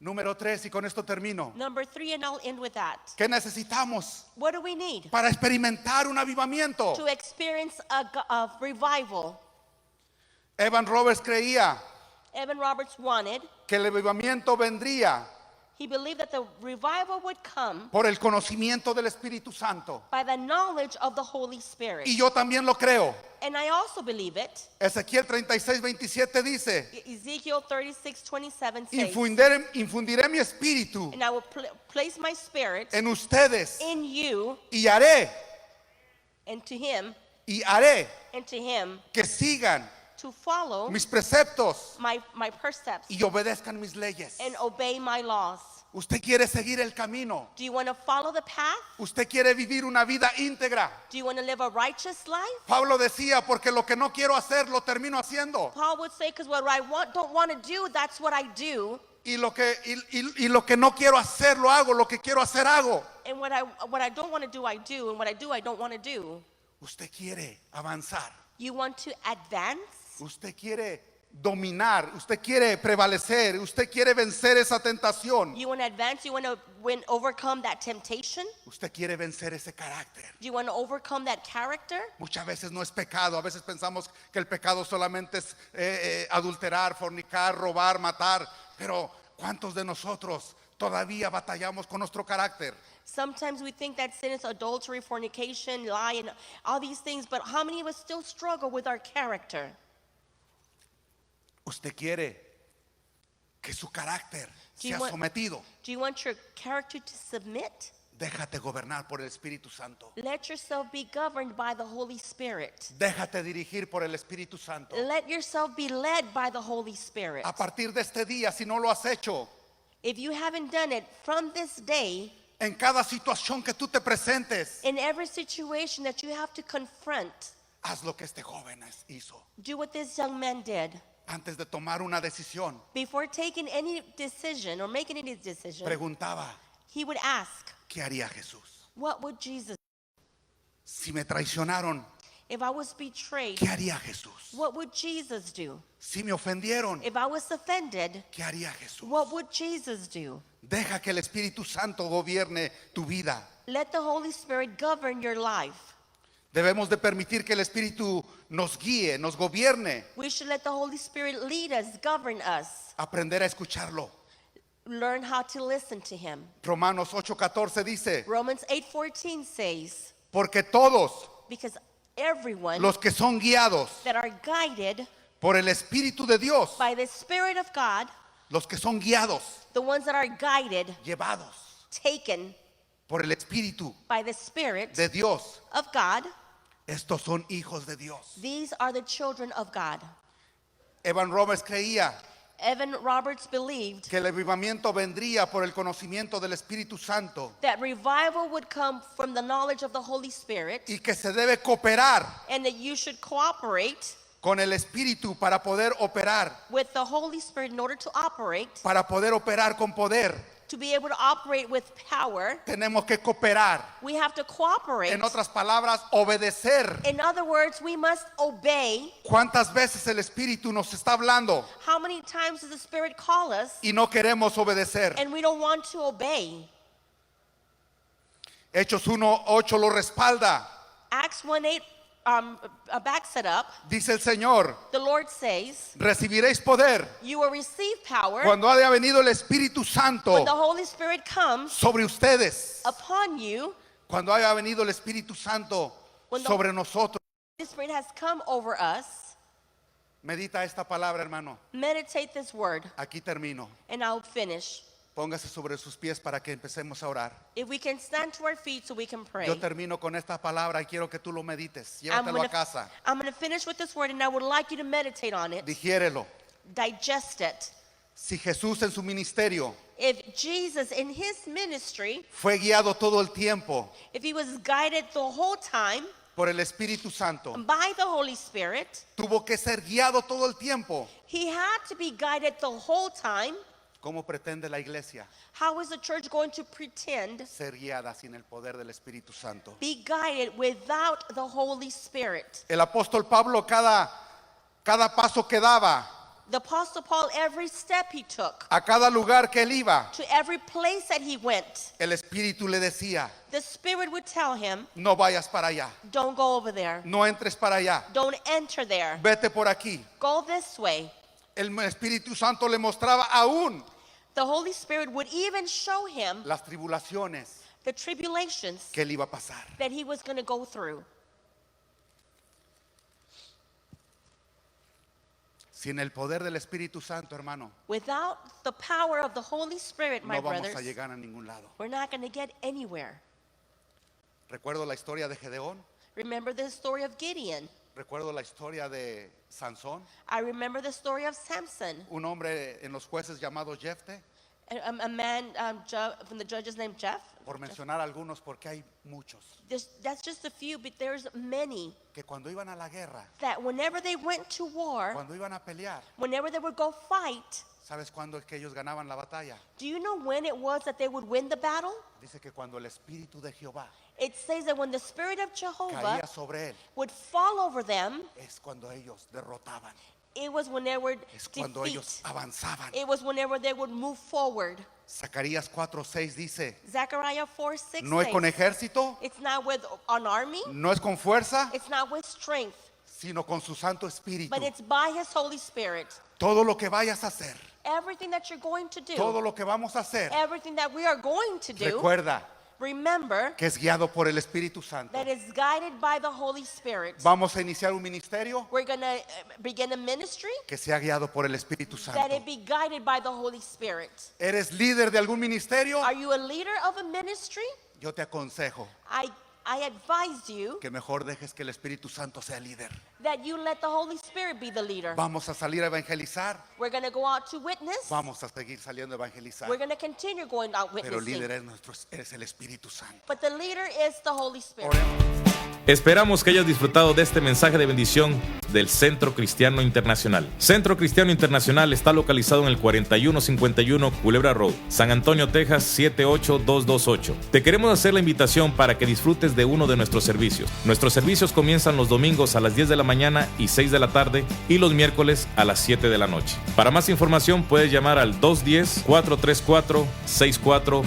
Número 3, y con esto termino. Number 3, and I'll end with that. ¿Qué necesitamos What do we need para experimentar un avivamiento? to experience a revival? Evan Roberts creía Evan Roberts wanted, que el avivamiento vendría he believed that the revival would come por el conocimiento del Espíritu Santo. by the knowledge of the Holy Spirit. Y yo también lo creo. And I also believe it. Ezequiel 36:27 dice, Ezekiel 36:27 says, infundiré mi espíritu and I will place my spirit en ustedes in you, y haré and to him, que sigan to follow mis preceptos my precepts y obedezcan mis leyes. and obey my laws. Usted quiere seguir el camino. Do you want to follow the path? Usted quiere vivir una vida íntegra. Do you want to live a righteous life? Pablo decía, porque lo que no quiero hacer lo termino haciendo. Paul would say, because what I don't want to do, that's what I do. Y lo que no quiero hacer lo hago, lo que quiero hacer hago. And what I don't want to do, I do. And what I do, I don't want to do. Usted quiere avanzar. You want to advance? Usted quiere dominar, usted quiere prevalecer, usted quiere vencer esa tentación. You want to advance? You want to overcome that temptation? Usted quiere vencer ese carácter. Do you want to overcome that character? Muchas veces no es pecado, a veces pensamos que el pecado solamente es adulterar, fornicar, robar, matar, pero ¿cuántos de nosotros todavía batallamos con nuestro carácter? Sometimes we think that sin is adultery, fornication, lie, and all these things, but how many of us still struggle with our character? Usted quiere que su carácter Do you sea want- sometido. Do you want your character to submit? Déjate gobernar por el Espíritu Santo. Let yourself be governed by the Holy Spirit. Déjate dirigir por el Espíritu Santo. Let yourself be led by the Holy Spirit. A partir de este día, si no lo has hecho, If you haven't done it, from this day, en cada situación que tú te presentes, in every situation that you have to confront, haz lo que este joven hizo. do what this young man did. Antes de tomar una decisión, Before taking any decision or making any decision, preguntaba, he would ask, ¿qué haría Jesús? what would Jesus, Si me traicionaron, if I was betrayed, ¿qué haría Jesús? what would Jesus do? Si me ofendieron, If I was offended, ¿qué haría Jesús? what would Jesus do? Deja que el Espíritu Santo gobierne tu vida. Let the Holy Spirit govern your life. Debemos de permitir que el Espíritu nos guíe, nos gobierne. We should let the Holy Spirit lead us, govern us, Aprender a escucharlo. learn how to listen to him. Romanos 8:14 dice, Romans 8:14 says, porque todos because everyone los que son guiados that are guided por el Espíritu de Dios, by the Spirit of God, los que son guiados, the ones that are guided, llevados taken por el Espíritu by the Spirit de Dios, of God, estos son hijos de Dios. these are the children of God. Evan Roberts creía Evan Roberts believed que el avivamiento vendría por el conocimiento del Espíritu Santo that revival would come from the knowledge of the Holy Spirit, y que se debe cooperar and that you should cooperate con el Espíritu para poder operar, with the Holy Spirit in order to operate, para poder operar con poder. to be able to operate with power. Tenemos que cooperar. We have to cooperate. En otras palabras, obedecer. In other words, we must obey. ¿Cuántas veces el Espíritu nos está hablando How many times does the Spirit call us y no queremos obedecer? and we don't want to obey? Hechos 1:8 lo respalda. Acts 1:8 backs it up. Dice el Señor, The Lord says, recibiréis poder you will receive power cuando haya venido el Espíritu Santo when the Holy Spirit comes sobre ustedes. upon you. Cuando haya venido el Espíritu Santo sobre nosotros. The Spirit has come over us. Medita esta palabra, hermano. Meditate this word, Aquí termino. and I'll finish. Póngase sobre sus pies para que empecemos a orar. If we can stand to our feet so we can pray. Yo termino con esta palabra y quiero que tú lo medites. I'm Llévatelo a casa. going to finish with this word, and I would like you to meditate on it, Digiérelo. digest it. Si Jesús en su ministerio If Jesus in his ministry, fue guiado todo el tiempo if he was guided the whole time por el Espíritu Santo, by the Holy Spirit, tuvo que ser guiado todo el tiempo. he had to be guided the whole time. ¿Cómo pretende la iglesia How is the church going to pretend ser guiada sin el poder del Espíritu Santo? be guided without the Holy Spirit? El apóstol Pablo cada paso que daba, The Apostle Paul, every step he took, a cada lugar que él iba, to every place that he went, el Espíritu le decía, the Spirit would tell him, no vayas para allá, don't go over there. no entres para allá, Don't enter there. vete por aquí. Go this way. El Espíritu Santo le mostraba aún The Holy Spirit would even show him las tribulaciones the tribulations que él iba a pasar. that he was going to go through. Sin el poder del Espíritu Santo, hermano, Without the power of the Holy Spirit, my no vamos brothers, a llegar a ningún lado. we're not going to get anywhere. Recuerdo la historia de Gedeón, Remember the story of Gideon. recuerdo la historia de Sansón, I remember the story of Samson, un hombre en los jueces llamado Jefte, a man from the judges named Jeff. por mencionar algunos porque hay muchos, That's just a few, but there's many que cuando iban a la guerra, that whenever they went to war, cuando iban a pelear, whenever they would go fight, ¿sabes cuándo es que ellos ganaban la batalla? do you know when it was that they would win the battle? Dice que cuando el Espíritu de Jehová It says that when the Spirit of Jehovah caía sobre él, would fall over them, es cuando ellos derrotaban, it was when they would es cuando ellos defeat. avanzaban. It was whenever they would move forward. Zacarías 4:6 dice, Zechariah 4:6 no es con says, ejército, it's not with an army, no es con fuerza, it's not with strength, sino con su Santo Espíritu. but it's by His Holy Spirit. Todo lo que vayas a hacer, Everything that you're going to do, todo lo que vamos a hacer, everything that we are going to do, recuerda remember que es guiado por el Espíritu Santo. that it's guided by the Holy Spirit. Vamos a iniciar un ministerio We're going to begin a ministry que sea guiado por el Espíritu that Santo. it be guided by the Holy Spirit. ¿Eres líder de algún ministerio? Are you a leader of a ministry? Yo te aconsejo I advise you que mejor dejes que el Espíritu Santo sea líder. that you let the Holy Spirit be the leader. Vamos a salir a evangelizar, We're going to go out to witness. vamos a seguir saliendo a evangelizar. We're going to continue going out Pero witnessing. líder es el Espíritu Santo. But the leader is the Holy Spirit. Oremos. Esperamos que hayas disfrutado de este mensaje de bendición del Centro Cristiano Internacional. Centro Cristiano Internacional está localizado en el 4151 Culebra Road, San Antonio, Texas 78228. Te queremos hacer la invitación para que disfrutes de uno de nuestros servicios. Nuestros servicios comienzan los domingos a las 10 de la mañana y 6 de la tarde y los miércoles a las 7 de la noche. Para más información puedes llamar al 210-434-6428.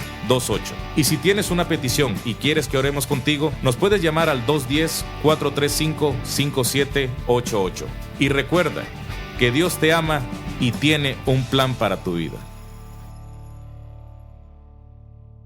Y si tienes una petición y quieres que oremos contigo, nos puedes llamar al 210-435-5788. Y recuerda que Dios te ama y tiene un plan para tu vida.